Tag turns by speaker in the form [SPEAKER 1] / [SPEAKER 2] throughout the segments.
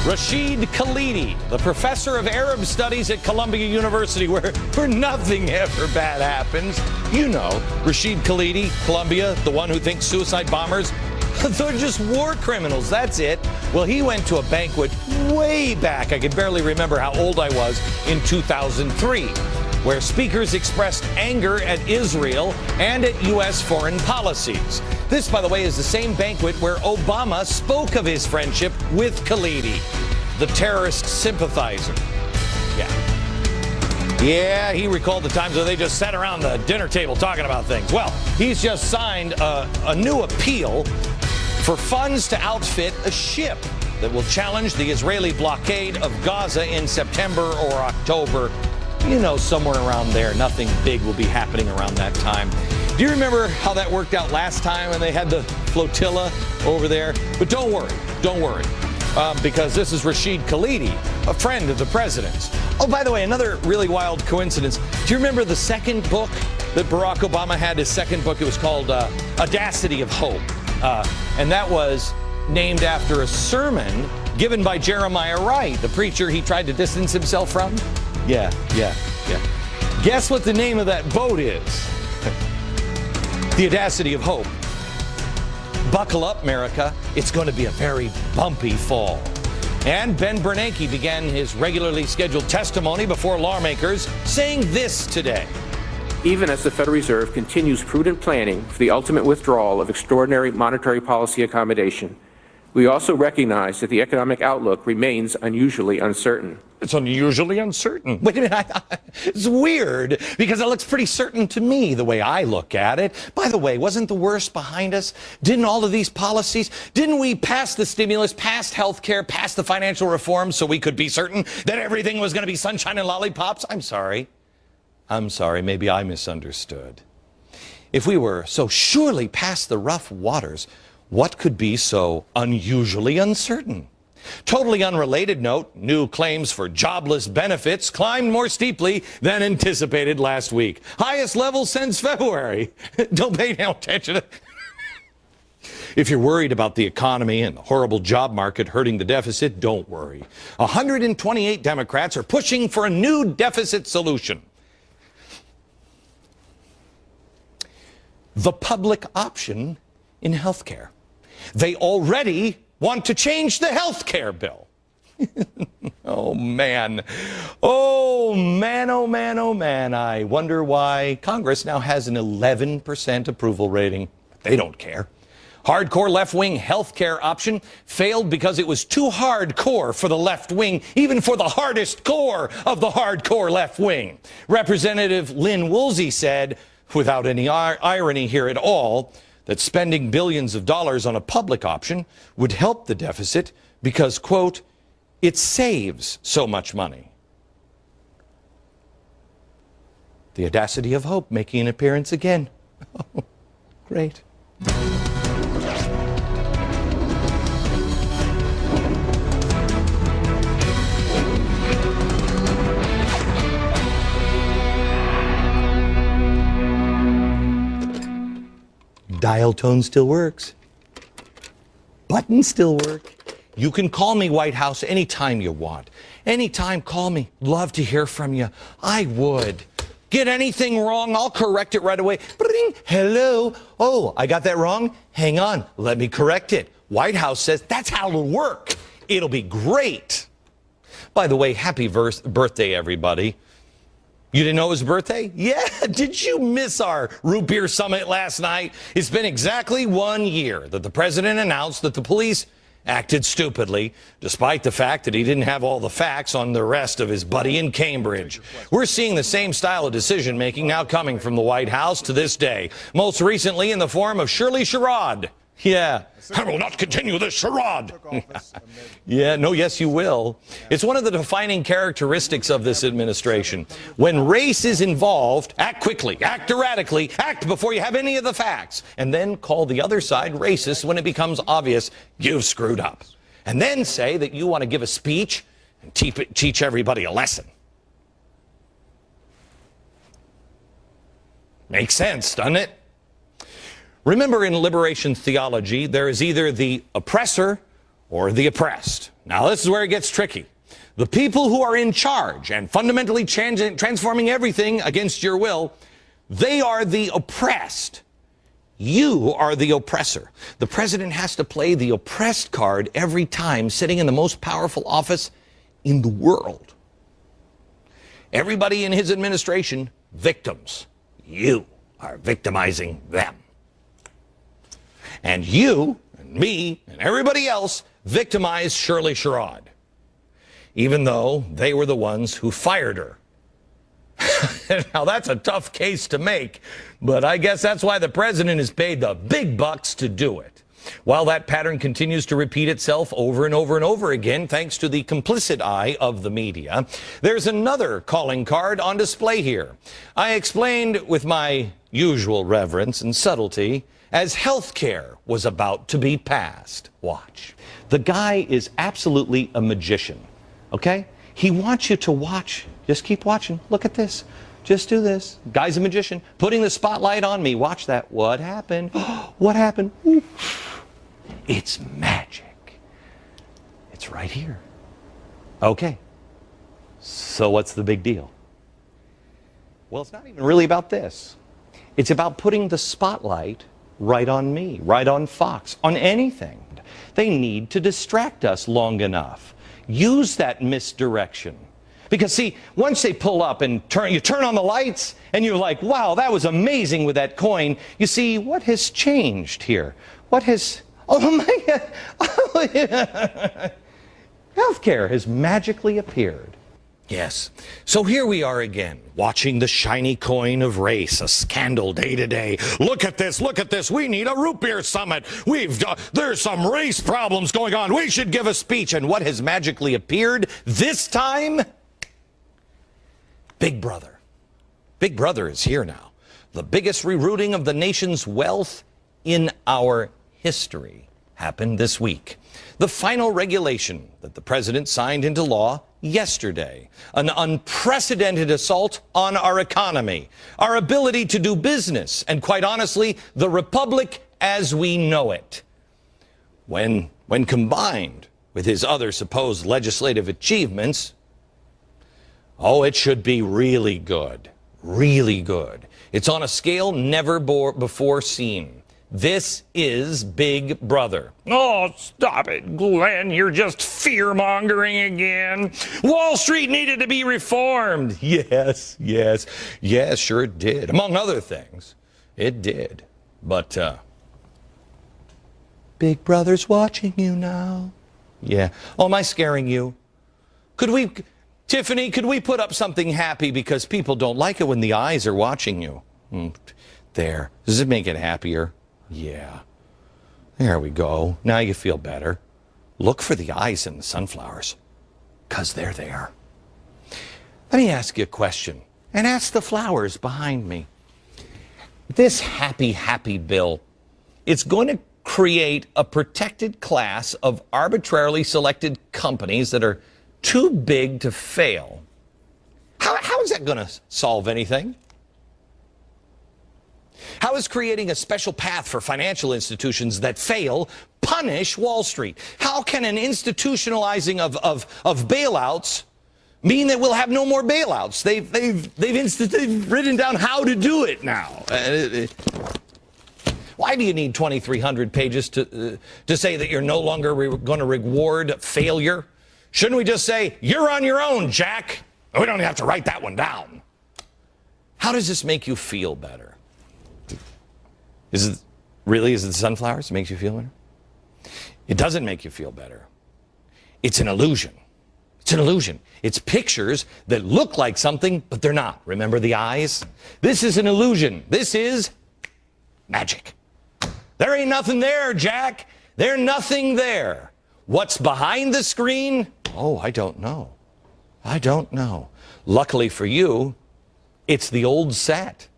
[SPEAKER 1] Rashid Khalidi, the professor of Arab studies at Columbia University, where nothing ever bad happens. You know, Rashid Khalidi, Columbia, the one who thinks suicide bombers, they're just war criminals, that's it. Well, he went to a banquet way back, I can barely remember how old I was, in 2003, where speakers expressed anger at Israel and at U.S. foreign policies. This, by the way, is the same banquet where Obama spoke of his friendship with Khalidi, the terrorist sympathizer. Yeah, he recalled the times where they just sat around the dinner table talking about things. Well, he's just signed a new appeal for funds to outfit a ship that will challenge the Israeli blockade of Gaza in September or October. You know, somewhere around there. Nothing big will be happening around that time. Do you remember how that worked out last time when they had the flotilla over there? But don't worry, because this is Rashid Khalidi, a friend of the president's. Oh, by the way, another really wild coincidence. Do you remember the second book that Barack Obama had? His second book, it was called Audacity of Hope. And that was named after a sermon given by Jeremiah Wright, the preacher he tried to distance himself from. Yeah. Guess what the name of that boat is? The Audacity of Hope. Buckle up, America. It's going to be a very bumpy fall. And Ben Bernanke began his regularly scheduled testimony before lawmakers, saying this today.
[SPEAKER 2] Even as the Federal Reserve continues prudent planning for the ultimate withdrawal of extraordinary monetary policy accommodation, we also recognize that the economic outlook remains unusually uncertain.
[SPEAKER 1] It's unusually uncertain. Wait a minute, it's weird because it looks pretty certain to me the way I look at it. By the way, wasn't the worst behind us? Didn't all of these policies, didn't we pass the stimulus, pass health care, pass the financial reforms so we could be certain that everything was going to be sunshine and lollipops? I'm sorry, maybe I misunderstood. If we were so surely past the rough waters, what could be so unusually uncertain? Totally unrelated note, new claims for jobless benefits climbed more steeply than anticipated last week. Highest level since February. Don't pay no attention. If you're worried about the economy and the horrible job market hurting the deficit, don't worry. 128 Democrats are pushing for a new deficit solution. The public option in health care. They already want to change the health care bill. Oh, man. I wonder why Congress now has an 11% approval rating. They don't care. Hardcore left-wing health care option failed because it was too hardcore for the left wing, even for the hardest core of the hardcore left wing. Representative Lynn Woolsey said, without any irony here at all, that spending billions of dollars on a public option would help the deficit because, quote, it saves so much money. The Audacity of Hope making an appearance again. Oh, great. Dial tone still works. Buttons still work. You can call me, White House, anytime you want. Anytime, call me. Love to hear from you. I would. Get anything wrong, I'll correct it right away. Bring, hello. Oh, I got that wrong? Hang on, let me correct it. White House says that's how it'll work. It'll be great. By the way, happy birthday, everybody. You didn't know it was birthday? Yeah, did you miss our root beer summit last night? It's been exactly 1 year that the president announced that the police acted stupidly, despite the fact that he didn't have all the facts on the rest of his buddy in Cambridge. We're seeing the same style of decision-making now coming from the White House to this day, most recently in the form of Shirley Sherrod. Yeah, I will not continue this charade. Yes, you will. It's one of the defining characteristics of this administration. When race is involved, act quickly, act erratically, act before you have any of the facts, and then call the other side racist when it becomes obvious you've screwed up. And then say that you want to give a speech and teach everybody a lesson. Makes sense, doesn't it? Remember, in liberation theology, there is either the oppressor or the oppressed. Now, this is where it gets tricky. The people who are in charge and fundamentally transforming everything against your will, they are the oppressed. You are the oppressor. The president has to play the oppressed card every time, sitting in the most powerful office in the world. Everybody in his administration, victims. You are victimizing them. And you, and me, and everybody else victimized Shirley Sherrod, even though they were the ones who fired her. Now, that's a tough case to make, but I guess that's why the president is paid the big bucks to do it. While that pattern continues to repeat itself over and over and over again, thanks to the complicit eye of the media, there's another calling card on display here. I explained with my usual reverence and subtlety as health care was about to be passed. Watch. The guy is absolutely a magician, okay? He wants you to watch. Just keep watching. Look at this. Just do this. Guy's a magician. Putting the spotlight on me. Watch that. What happened? What happened? It's magic. It's right here. Okay. So what's the big deal? Well, it's not even really about this. It's about putting the spotlight right on me, right on Fox, on anything. They need to distract us long enough. Use that misdirection. Because see, once they pull up and you turn on the lights and you're like, wow, that was amazing with that coin. You see, what has changed here? What has, oh my God, oh, yeah. Healthcare has magically appeared. Yes. So here we are again, watching the shiny coin of race, a scandal day to day. Look at this, look at this. We need a root beer summit. There's some race problems going on. We should give a speech. And what has magically appeared this time? Big Brother. Big Brother is here now. The biggest rerouting of the nation's wealth in our history happened this week. The final regulation that the president signed into law yesterday. An unprecedented assault on our economy, our ability to do business, and quite honestly, the republic as we know it. When combined with his other supposed legislative achievements, oh, it should be really good. Really good. It's on a scale never before seen. This is Big Brother. Oh, stop it, Glenn. You're just fear-mongering again. Wall Street needed to be reformed. Yes, sure it did. Among other things, it did. But Big Brother's watching you now. Yeah. Oh, am I scaring you? Tiffany, could we put up something happy because people don't like it when the eyes are watching you? There. Does it make it happier? Yeah. There we go. Now you feel better. Look for the eyes in the sunflowers, because they're there. Let me ask you a question, and ask the flowers behind me. This happy bill, it's going to create a protected class of arbitrarily selected companies that are too big to fail. How is that going to solve anything? How is creating a special path for financial institutions that fail punish Wall Street? How can an institutionalizing of bailouts mean that we'll have no more bailouts? They've written down how to do it now. Why do you need 2,300 pages to say that you're no longer going to reward failure? Shouldn't we just say, you're on your own, Jack? We don't have to write that one down. How does this make you feel better? Is it the sunflowers that makes you feel better? It doesn't make you feel better. It's an illusion. It's an illusion. It's pictures that look like something, but they're not. Remember the eyes? This is an illusion. This is magic. There ain't nothing there, Jack. There's nothing there. What's behind the screen? Oh, I don't know. I don't know. Luckily for you, it's the old set.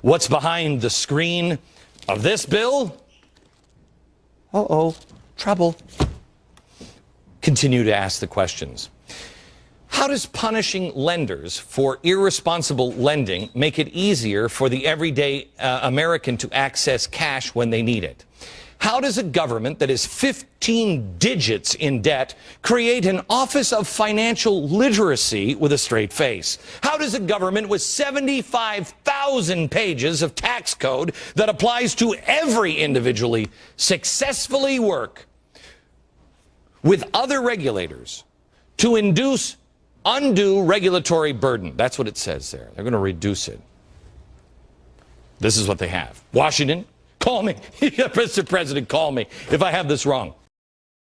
[SPEAKER 1] What's behind the screen of this bill? Uh-oh, trouble. Continue to ask the questions. How does punishing lenders for irresponsible lending make it easier for the everyday American to access cash when they need it? How does a government that is 15 digits in debt create an Office of Financial Literacy with a straight face? How does a government with 75,000 pages of tax code that applies to every individually successfully work with other regulators to induce undue regulatory burden? That's what it says there. They're going to reduce it. This is what they have. Washington, call me. Mr. President, call me if I have this wrong.